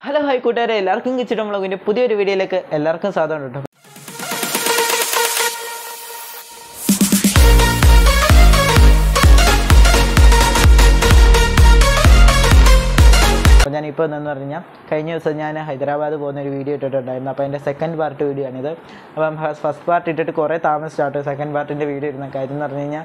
Hello hi കൂട്ടുകാരെ, എല്ലാവർക്കും കിച്ചിടം വ്ളോഗിൻ്റെ പുതിയൊരു വീഡിയോയിലേക്ക് എല്ലാവർക്കും സ്വാഗതം കേട്ടോ. അപ്പോൾ ഞാനിപ്പോൾ എന്ന് പറഞ്ഞാൽ കഴിഞ്ഞ ദിവസം ഞാൻ ഹൈദരാബാദ് പോകുന്നൊരു വീഡിയോ ഇട്ടിട്ടുണ്ടായിരുന്നു. അപ്പോൾ അതിൻ്റെ സെക്കൻഡ് പാർട്ട് വീഡിയോ ആണിത്. അപ്പം ഫസ്റ്റ് പാർട്ട് ഇട്ടിട്ട് കുറേ താമസിച്ചാട്ടോ സെക്കൻഡ് പാർട്ടിൻ്റെ വീഡിയോ ഇടുന്ന കാര്യം എന്ന് പറഞ്ഞു കഴിഞ്ഞാൽ,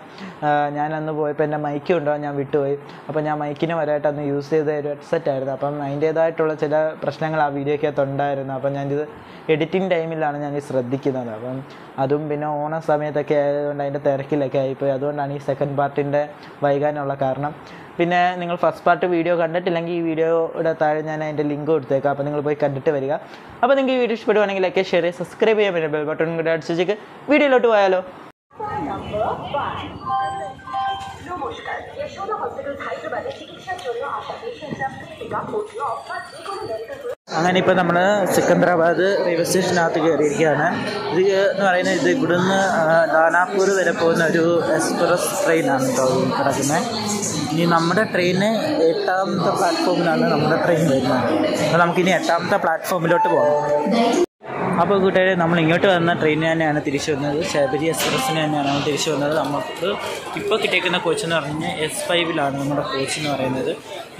ഞാൻ അന്ന് പോയപ്പോൾ എൻ്റെ മൈക്ക് കൊണ്ടുപോകാൻ ഞാൻ വിട്ടുപോയി. അപ്പോൾ ഞാൻ മൈക്കിന് വരായിട്ട് അന്ന് യൂസ് ചെയ്ത ഒരു ഹെഡ്സെറ്റ് ആയിരുന്നു. അപ്പം അതിൻ്റേതായിട്ടുള്ള ചില പ്രശ്നങ്ങൾ ആ വീഡിയോയ്ക്കകത്ത് ഉണ്ടായിരുന്നു. അപ്പം ഞാനിത് എഡിറ്റിംഗ് ടൈമിലാണ് ഞാനിത് ശ്രദ്ധിക്കുന്നത്. അപ്പം അതും പിന്നെ ഓണ സമയത്തൊക്കെ ആയതുകൊണ്ട് അതിൻ്റെ തിരക്കിലൊക്കെ ആയിപ്പോയി. അതുകൊണ്ടാണ് ഈ സെക്കൻഡ് പാർട്ടിൻ്റെ വൈകാനുള്ള കാരണം. പിന്നെ നിങ്ങൾ ഫസ്റ്റ് പാർട്ട് വീഡിയോ കണ്ടിട്ടില്ലെങ്കിൽ ഈ വീഡിയോയുടെ താഴെ ഞാൻ അതിൻ്റെ ലിങ്ക് കൊടുത്തേക്കാം. അപ്പോൾ നിങ്ങൾ പോയി കണ്ടിട്ട് വരിക. അപ്പോൾ നിങ്ങൾക്ക് ഈ വീഡിയോ ഇഷ്ടപ്പെടുവാണെങ്കിൽ ലൈക്ക്, ഷെയർ, സബ്സ്ക്രൈബ് ചെയ്യാൻ പറ്റും. ബെൽ ബട്ടൺ കൂടെ അടിച്ചേക്ക് വീഡിയോയിലോട്ട് പോയാലോ. അങ്ങനെ ഇപ്പോൾ നമ്മൾ സിക്കന്ദരാബാദ് റെയിൽവേ സ്റ്റേഷനകത്ത് കയറിയിരിക്കുകയാണ്. ഇത് എന്ന് പറയുന്നത് ഇത് ഇവിടുന്ന് ദാനാപൂർ വരെ പോകുന്ന ഒരു എക്സ്പ്രസ് ട്രെയിനാണ് കേട്ടോ കിടക്കുന്നത്. ഇനി നമ്മുടെ ട്രെയിന് 8ാമത്തെ പ്ലാറ്റ്ഫോമിലാണ് നമ്മുടെ ട്രെയിൻ വരുന്നത്. അപ്പോൾ നമുക്കിനി 8ാമത്തെ പ്ലാറ്റ്ഫോമിലോട്ട് പോകാം. അപ്പോൾ കൂട്ടുകാരെ, നമ്മൾ ഇങ്ങോട്ട് വന്ന ട്രെയിൻ തന്നെയാണ് തിരിച്ചു വന്നത്. ശബരി എക്സ്പ്രസ്സിന് തന്നെയാണ് നമ്മൾ തിരിച്ചു വന്നത്. നമുക്ക് ഇപ്പോൾ കിട്ടിയേക്കുന്ന കോച്ച് എന്ന് പറഞ്ഞു കഴിഞ്ഞാൽ S5 നമ്മുടെ കോച്ച് എന്ന് പറയുന്നത്.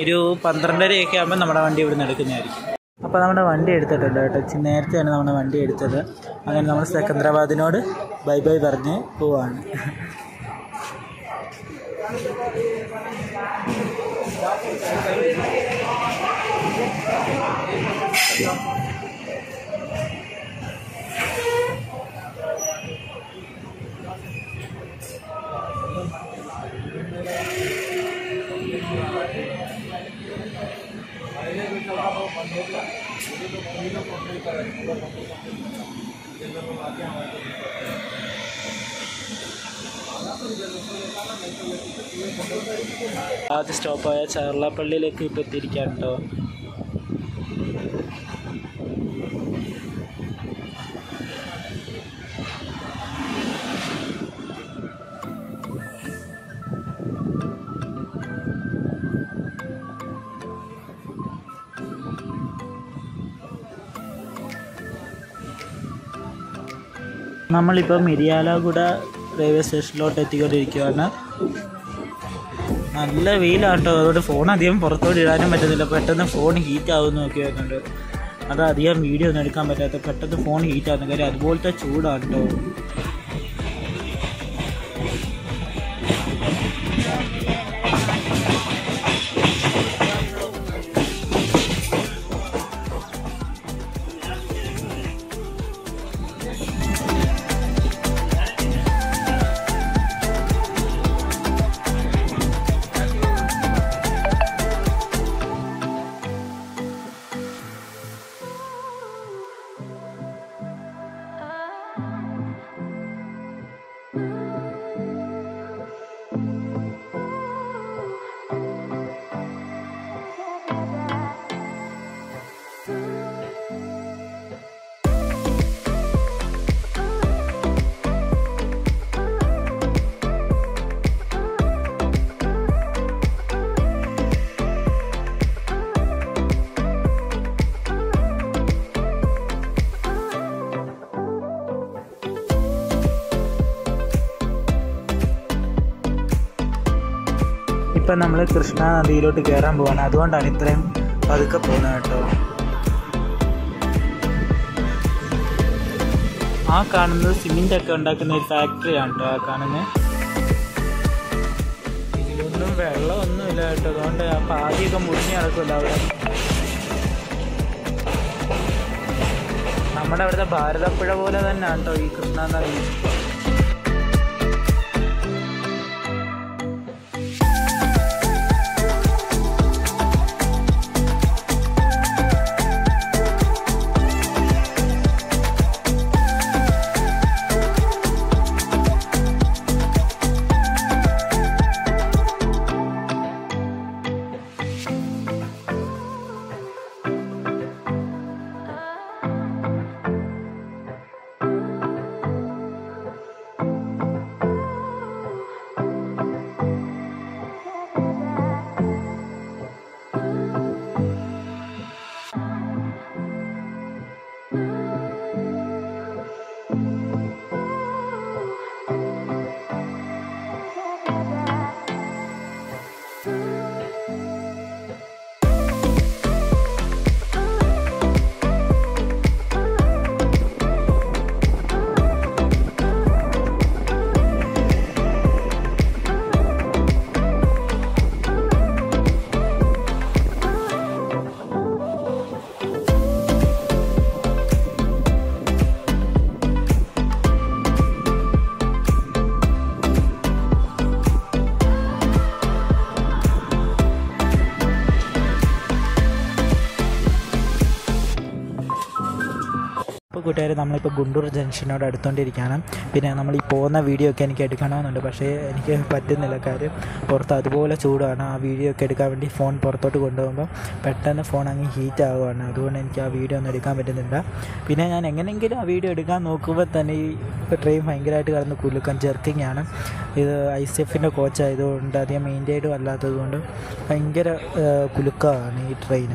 ഒരു 12:30 ആകുമ്പോൾ നമ്മുടെ വണ്ടി ഇവിടെ നിന്ന് എടുക്കുന്നതായിരിക്കും. അപ്പോൾ നമ്മുടെ വണ്ടി എടുത്തിട്ടുണ്ട് കേട്ടോ. നേരത്തെയാണ് നമ്മുടെ വണ്ടി എടുത്തത്. അങ്ങനെ നമ്മൾ സിക്കന്ദരാബാദിനോട് ബൈ ബൈ പറഞ്ഞ് പോവാണ്. ആദ്യ സ്റ്റോപ്പായ ചാർലാപ്പള്ളിയിലേക്ക് ഇപ്പോൾ എത്തിയിരിക്കാം കേട്ടോ. നമ്മളിപ്പോൾ മിരിയാലഗുഡ റെയിൽവേ സ്റ്റേഷനിലോട്ട് എത്തിക്കൊണ്ടിരിക്കുകയാണ്. നല്ല വെയിലാണ് കേട്ടോ. അതുകൊണ്ട് ഫോൺ അധികം പുറത്തോട്ട് ഇടാനും പറ്റുന്നില്ല. പെട്ടെന്ന് ഫോൺ ഹീറ്റ് ആവുമെന്ന് നോക്കി വരുന്നുണ്ട്. അത് അധികം വീഡിയോ ഒന്നും എടുക്കാൻ പറ്റാത്ത, പെട്ടെന്ന് ഫോൺ ഹീറ്റ് ആവുന്ന കാര്യം അതുപോലത്തെ ചൂടാണ് കേട്ടോ. ഇപ്പം നമ്മൾ കൃഷ്ണ നദിയിലോട്ട് കയറാൻ പോവാണ്. അതുകൊണ്ടാണ് ഇത്രയും പതുക്കെ പോകുന്നത് കേട്ടോ. ആ കാണുന്നത് സിമെൻ്റ് ഒക്കെ ഉണ്ടാക്കുന്ന ഒരു ഫാക്ടറിയാണ് കേട്ടോ. ആ കാണുന്നത് ഇതിലൊന്നും വെള്ളമൊന്നുമില്ല കേട്ടോ. അതുകൊണ്ട് ആ പാതിയൊക്കെ മുറിഞ്ഞ് കിടക്കുമല്ലോ അവിടെ. നമ്മുടെ അവിടുത്തെ ഭാരതപ്പുഴ പോലെ തന്നെ കേട്ടോ ഈ കൃഷ്ണ നദി. കൂട്ടുകാർ നമ്മളിപ്പോൾ ഗുണ്ടൂർ ജംഗ്ഷനോട് അടുത്തുകൊണ്ടിരിക്കുകയാണ്. പിന്നെ നമ്മൾ ഈ പോകുന്ന വീഡിയോ ഒക്കെ എനിക്ക് എടുക്കണമെന്നുണ്ട്, പക്ഷേ എനിക്ക് പറ്റുന്നില്ല. കാര്യം പുറത്ത് അതുപോലെ ചൂടാണ്. ആ വീഡിയോ ഒക്കെ എടുക്കാൻ വേണ്ടി ഫോൺ പുറത്തോട്ട് കൊണ്ടുപോകുമ്പോൾ പെട്ടെന്ന് ഫോൺ അങ്ങ് ഹീറ്റ് ആവുകയാണ്. അതുകൊണ്ട് എനിക്ക് ആ വീഡിയോ ഒന്നും എടുക്കാൻ പറ്റുന്നില്ല. പിന്നെ ഞാൻ എങ്ങനെയെങ്കിലും ആ വീഡിയോ എടുക്കാൻ നോക്കുമ്പോൾ തന്നെ ഈ ട്രെയിൻ ഭയങ്കരമായിട്ട് കിടന്ന് കുലുക്കം ജെർക്കിങ് ആണ്. ഇത് ICFൻ്റെ കോച്ചായതുകൊണ്ട് അധികം മെയിൻറ്റെയിനും അല്ലാത്തതുകൊണ്ട് ഭയങ്കര കുലുക്കമാണ് ഈ ട്രെയിൻ.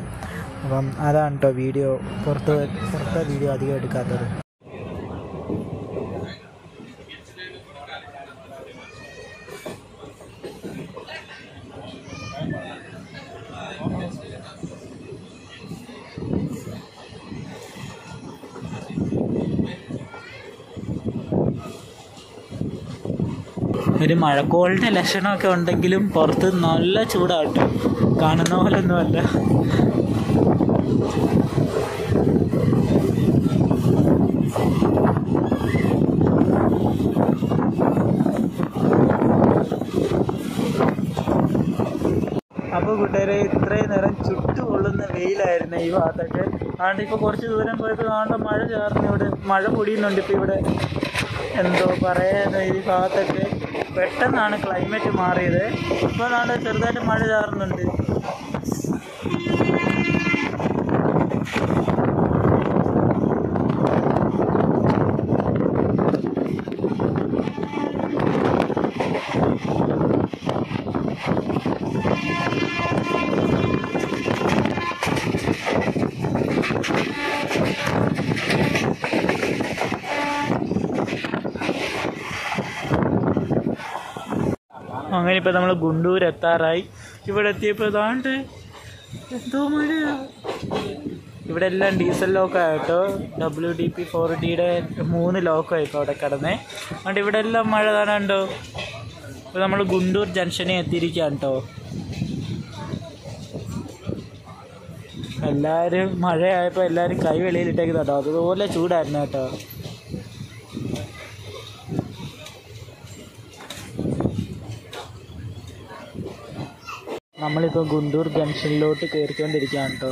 അപ്പം അതാണ് കേട്ടോ വീഡിയോ പുറത്തെ വീഡിയോ അധികം എടുക്കാത്തത്. ഒരു മഴക്കോളിൻ്റെ ലക്ഷണമൊക്കെ ഉണ്ടെങ്കിലും പുറത്ത് നല്ല ചൂടാട്ടോ, കാണുന്ന പോലൊന്നുമല്ല. അപ്പോൾ കൂട്ടുകാരെ, ഇത്രയും നേരം ചുട്ടുകൊള്ളുന്ന വെയിലായിരുന്നു ഈ ഭാഗത്തൊക്കെ. അതുകൊണ്ട് ഇപ്പോൾ കുറച്ച് ദൂരം പോയപ്പോൾ കാണുന്ന മഴ ചാർന്ന് ഇവിടെ മഴ പൊടിയുന്നുണ്ട്. ഇപ്പോൾ ഇവിടെ എന്തോ പറയാനോ ഈ ഭാഗത്തൊക്കെ പെട്ടെന്നാണ് ക്ലൈമറ്റ് മാറിയത്. ഇപ്പോൾ നാളെ ചെറുതായിട്ട് മഴ ചാറുന്നുണ്ട്. അങ്ങനെ ഇപ്പോൾ നമ്മൾ ഗുണ്ടൂർ എത്താറായി. ഇവിടെ എത്തിയപ്പോൾ ഇതാണ്ട് എന്തോ മഴയാ. ഇവിടെ എല്ലാം ഡീസൽ ലോക്കായിട്ടോ. WDP 4Dയുടെ 3 ലോക്കായി ഇപ്പോൾ അവിടെ കിടന്നേ. അതുകൊണ്ട് ഇവിടെ എല്ലാം മഴ കാണാണ്ടോ. ഇപ്പോൾ നമ്മൾ ഗുണ്ടൂർ ജംഗ്ഷനിൽ എത്തിയിരിക്കുകയാണ് കേട്ടോ. എല്ലാവരും മഴയായപ്പോൾ എല്ലാവരും കൈ വെളിയിലിട്ടേക്കുന്നുണ്ടോ, അതുപോലെ ചൂടായിരുന്നു കേട്ടോ. നമ്മളിപ്പോൾ ഗുണ്ടൂർ ജംഗ്ഷനിലോട്ട് കയറിക്കൊണ്ടിരിക്കുകയാണ് കേട്ടോ.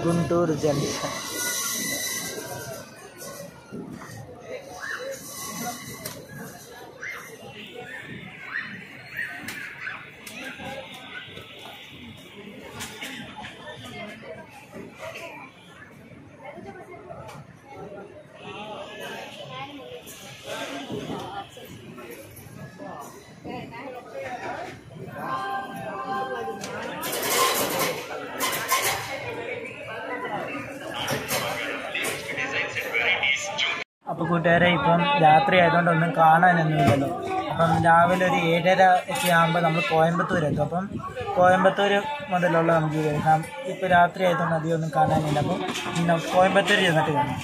ഗുണ്ടൂർ ജംഗ്ഷൻ. അപ്പോൾ കൂട്ടുകാരെ, ഇപ്പം രാത്രി ആയതുകൊണ്ട് ഒന്നും കാണാനൊന്നുമില്ലല്ലോ. അപ്പം രാവിലെ ഒരു 7:30 ഒക്കെ ആകുമ്പോൾ നമ്മൾ കോയമ്പത്തൂർ എത്തും. അപ്പം കോയമ്പത്തൂർ മുതലുള്ള നമുക്ക് കേൾക്കാം. ഇപ്പോൾ രാത്രി ആയതുകൊണ്ട് അധികം ഒന്നും കാണാനില്ല. അപ്പം പിന്നെ കോയമ്പത്തൂർ ചെന്നിട്ട് കാണാം.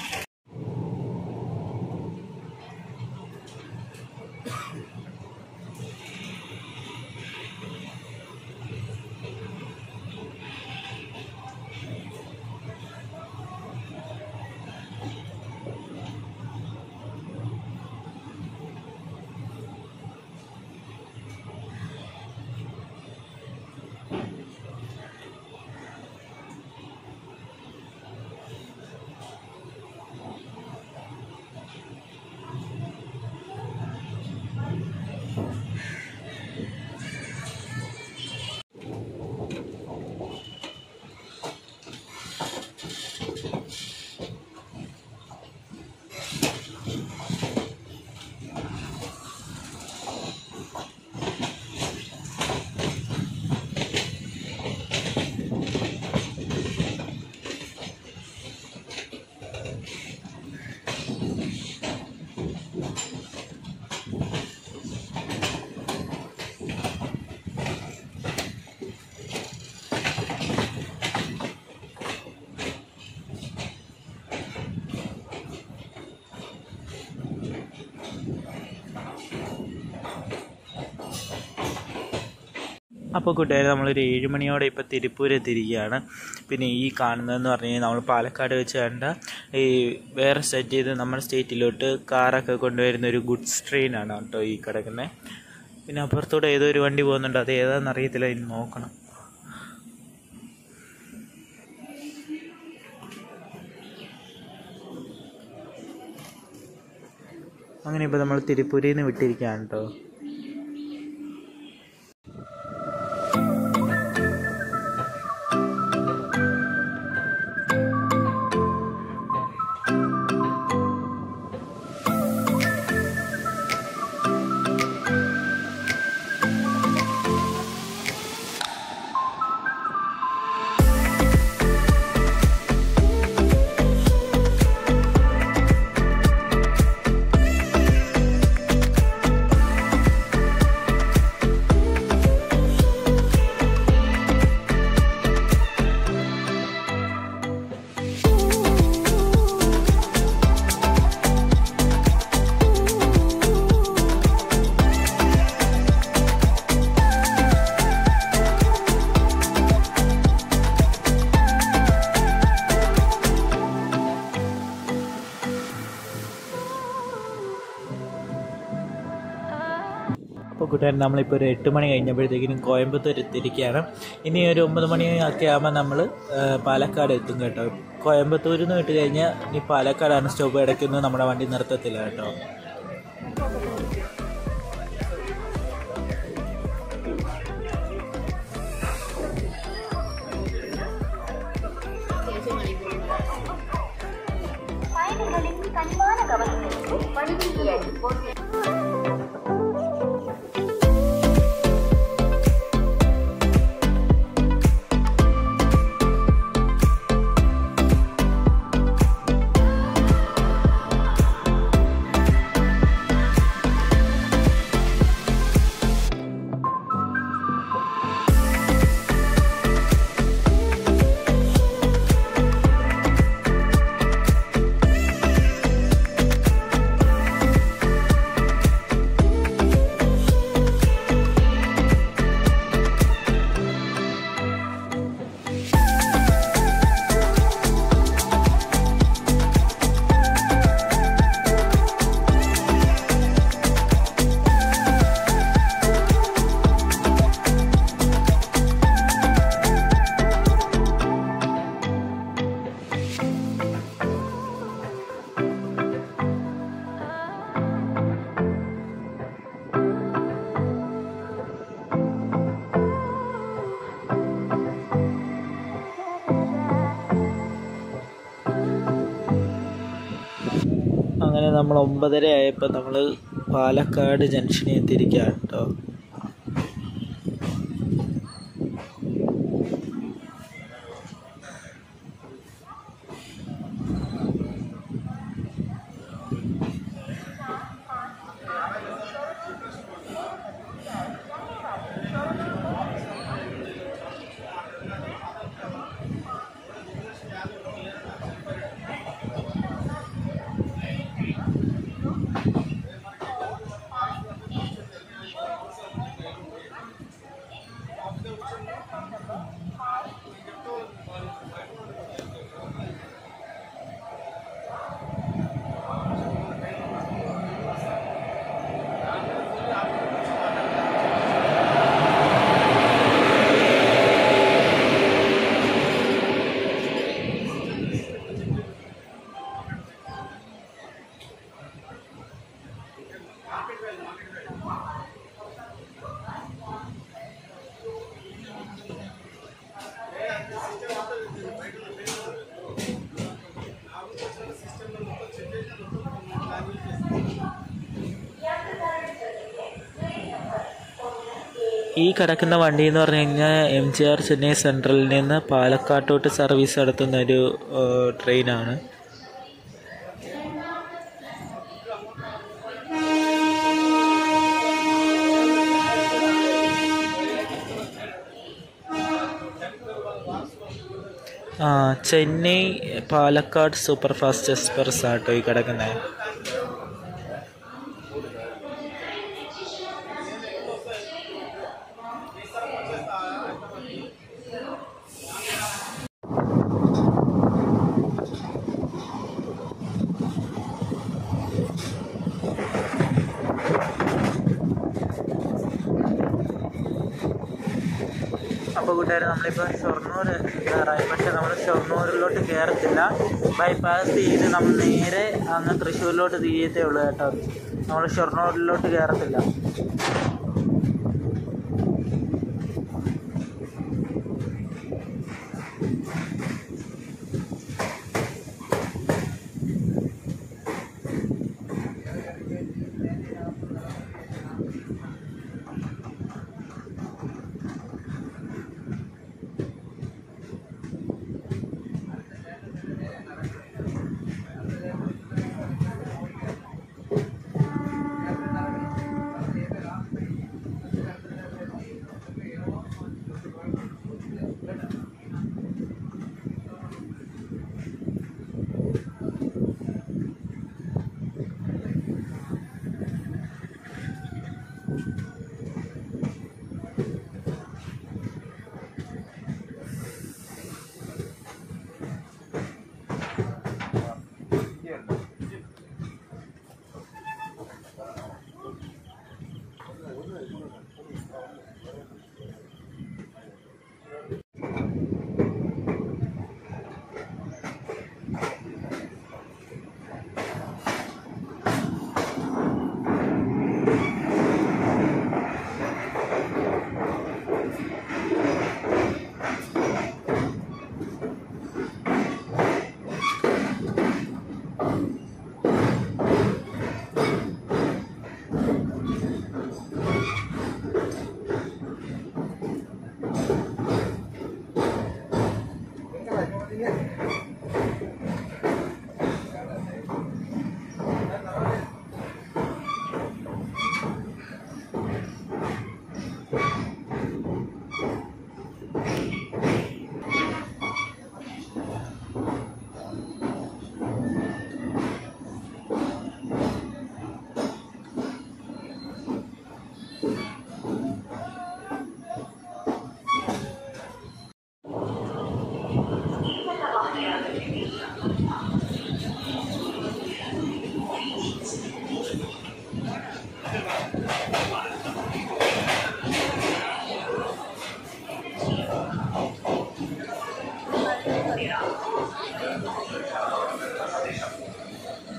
അപ്പോൾ കൂട്ടുകാർ നമ്മളൊരു 7 മണിയോടെ ഇപ്പോൾ തിരുപ്പൂർ എത്തിയിരിക്കുകയാണ്. പിന്നെ ഈ കാണുന്നതെന്ന് പറഞ്ഞു കഴിഞ്ഞാൽ നമ്മൾ പാലക്കാട് വെച്ച് കണ്ട ഈ വേറെ സ്റ്റേറ്റ് ചെയ്ത് നമ്മുടെ സ്റ്റേറ്റിലോട്ട് കാറൊക്കെ കൊണ്ടുവരുന്ന ഒരു ഗുഡ്സ് ട്രെയിനാണ് കേട്ടോ ഈ കിടക്കുന്നത്. പിന്നെ അപ്പുറത്തൂടെ ഏതോ ഒരു വണ്ടി പോകുന്നുണ്ട്, അത് ഏതാണെന്ന് അറിയത്തില്ല, ഇനി നോക്കണം. അങ്ങനെ ഇപ്പോൾ നമ്മൾ തിരുപ്പൂരിൽ നിന്ന് വിട്ടിരിക്കുകയാണ് കേട്ടോ. അപ്പോൾ കൂട്ടുകാരൻ നമ്മളിപ്പോൾ ഒരു 8 മണി കഴിഞ്ഞപ്പോഴത്തേക്കിനും കോയമ്പത്തൂർ എത്തിയിരിക്കുകയാണ്. ഇനി ഒരു 9 മണിയൊക്കെ ആകുമ്പോൾ നമ്മൾ പാലക്കാട് എത്തും കേട്ടോ. കോയമ്പത്തൂരിൽ നിന്ന് വിട്ട് കഴിഞ്ഞാൽ ഇനി പാലക്കാടാണ് സ്റ്റോപ്പ്. ഇടയ്ക്കൊന്നും നമ്മുടെ വണ്ടി നിർത്തത്തില്ല കേട്ടോ. അങ്ങനെ നമ്മൾ 9:30 ആയപ്പോൾ നമ്മൾ പാലക്കാട് ജംഗ്ഷനിൽ എത്തിയിരിക്കുകയാണ് കേട്ടോ. ഈ കിടക്കുന്ന വണ്ടി എന്ന് പറഞ്ഞു കഴിഞ്ഞാൽ MGR ചെന്നൈ സെൻട്രലിൽ നിന്ന് പാലക്കാട്ടോട്ട് സർവീസ് നടത്തുന്ന ഒരു ട്രെയിനാണ്. Chennai Palakkad super fast express ആട്ടോ ഈ കിടക്കുന്നത്. കൂട്ടുകാർ, നമ്മളിപ്പോൾ ഷൊർണൂർ കയറായി. പക്ഷേ നമ്മൾ ഷൊർണൂരിലോട്ട് കയറത്തില്ല. ബൈപ്പാസ് ചെയ്ത് നമ്മൾ നേരെ അങ്ങ് തൃശ്ശൂരിലോട്ട് തിരിയത്തേ ഉള്ളൂ കേട്ടോ. നമ്മൾ ഷൊർണൂരിലോട്ട് കയറത്തില്ല.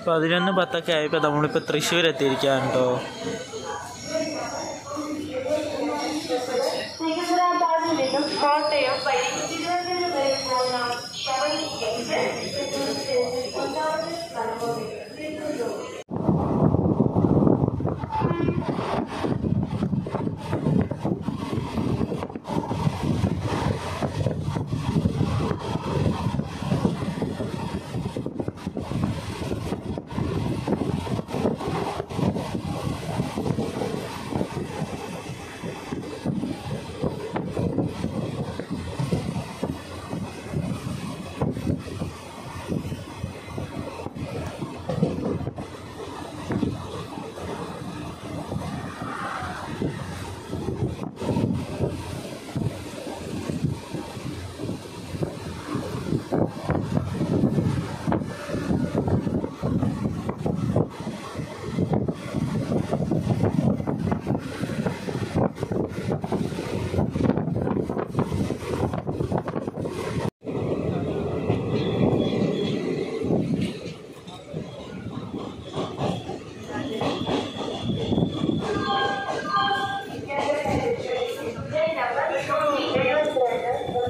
ഇപ്പോൾ 11:10 ആയപ്പോൾ നമ്മളിപ്പോൾ തൃശ്ശൂർ എത്തിയിരിക്കുകയാണ് കേട്ടോ. കോട്ടയം വഴി തിരുവനന്തപുരം വരെ പോകുന്ന ശബരി എക്സ്പ്രസ്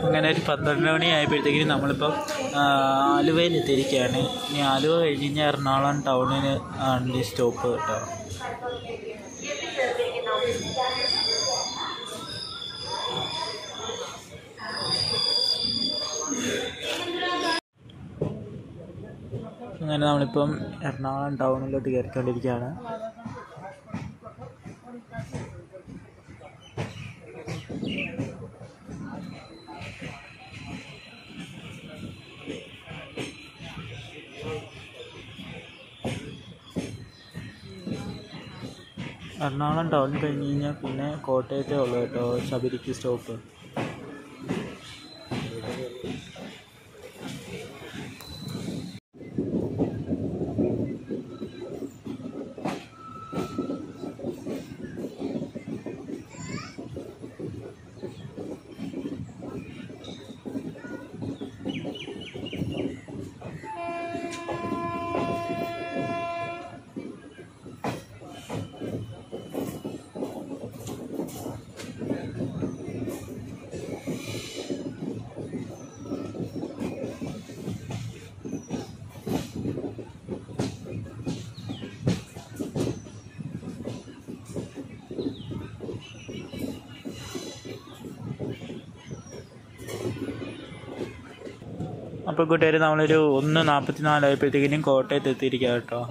അങ്ങനെ ഒരു 12 മണി ആയപ്പോഴത്തേക്കിനും നമ്മളിപ്പം ആലുവയിൽ എത്തിയിരിക്കുകയാണ്. ഇനി ആലുവ കഴിഞ്ഞ് കഴിഞ്ഞാൽ എറണാകുളം ടൗണിന് ആണ് സ്റ്റോപ്പ് കേട്ടോ. അങ്ങനെ നമ്മളിപ്പം എറണാകുളം ടൗണിലോട്ട് കയറിക്കൊണ്ടിരിക്കുകയാണ്. എറണാകുളം ടൗണിൽ കഴിഞ്ഞ് കഴിഞ്ഞാൽ പിന്നെ കോട്ടയത്തേ ഉള്ളൂ കേട്ടോ ശബരിക്ക് സ്റ്റോപ്പ്. അപ്പോൾ കൂട്ടുകാർ നമ്മളൊരു 1:44 ആയപ്പോഴത്തേക്കിനും കോട്ടയത്ത് എത്തിയിരിക്കുക കേട്ടോ.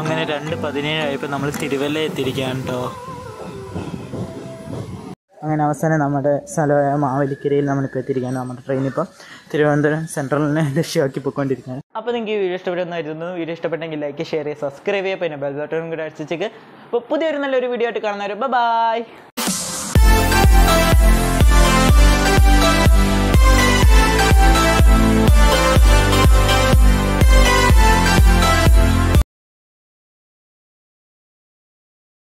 അങ്ങനെ 2:17 ആയപ്പോൾ നമ്മൾ തിരുവല്ല എത്തിയിരിക്കുകയാണ് കേട്ടോ. അങ്ങനെ അവസാനം നമ്മുടെ സ്ഥലമായ മാവേലിക്കരയിൽ നമ്മളിപ്പോൾ എത്തിയിരിക്കുകയാണ്. നമ്മുടെ ട്രെയിൻ ഇപ്പോൾ തിരുവനന്തപുരം സെൻട്രലിനെ ലക്ഷ്യമാക്കി പോയിക്കൊണ്ടിരിക്കുകയാണ്. അപ്പോൾ നിങ്ങൾക്ക് ഈ വീഡിയോ ഇഷ്ടപ്പെടുന്നതായിരുന്നു. വീഡിയോ ഇഷ്ടപ്പെട്ടെങ്കിൽ ലൈക്ക്, ഷെയർ ചെയ്യുക, സബ്സ്ക്രൈബ് ചെയ്യുക, പിന്നെ ബെൽ ബട്ടണും കൂടെ അടിച്ചേക്ക്. അപ്പോൾ പുതിയൊരു നല്ലൊരു വീഡിയോ ആയിട്ട് കാണുന്നവരും ബൈ.